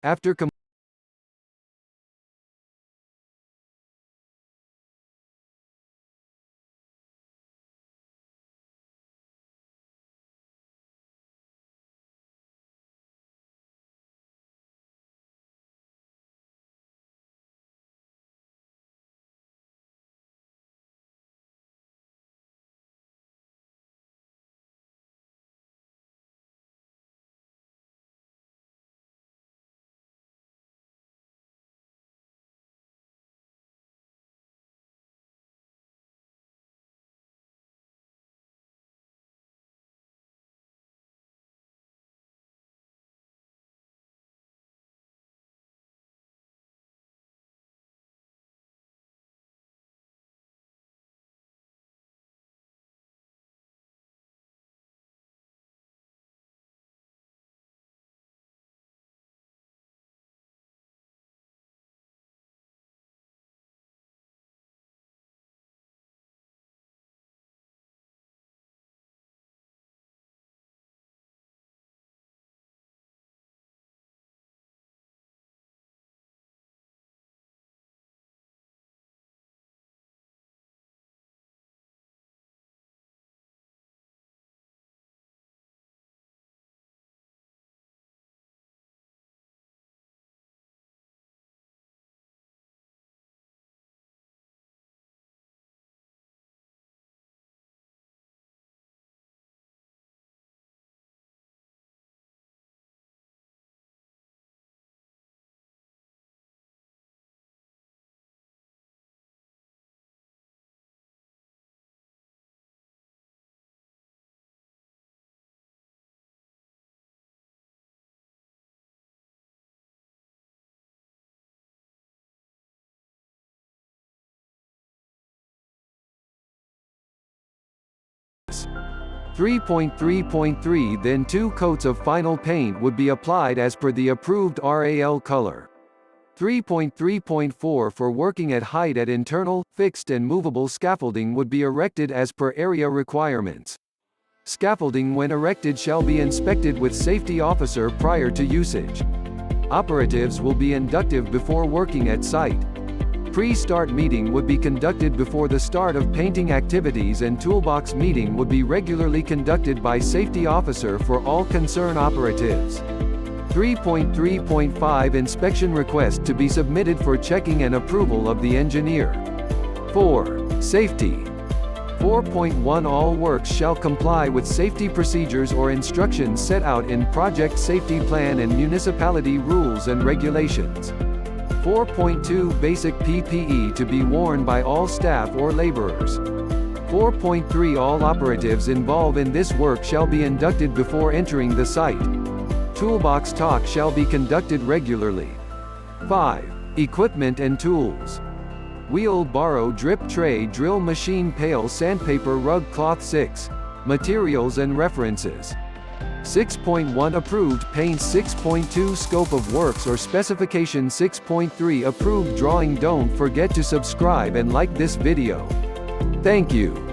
After Commission 3.3.3, then 2 coats of final paint would be applied as per the approved RAL color. 3.3.4 for working at height at internal, fixed and movable scaffolding would be erected as per area requirements. Scaffolding when erected shall be inspected with safety officer prior to usage. Operatives will be inductive before working at site. Pre-start meeting would be conducted before the start of painting activities, and toolbox meeting would be regularly conducted by safety officer for all concerned operatives. 3.3.5 Inspection request to be submitted for checking and approval of the engineer. 4. Safety. 4.1 All works shall comply with safety procedures or instructions set out in project safety plan and municipality rules and regulations. 4.2 Basic PPE to be worn by all staff or laborers. 4.3 All operatives involved in this work shall be inducted before entering the site. Toolbox talk shall be conducted regularly. 5. Equipment and tools. Wheelbarrow, drip tray, drill machine, pail, sandpaper, rug, cloth. 6. Materials and references. 6.1 Approved paints. 6.2 Scope of works or specification. 6.3 Approved drawing. Don't forget to subscribe and like this video. Thank you.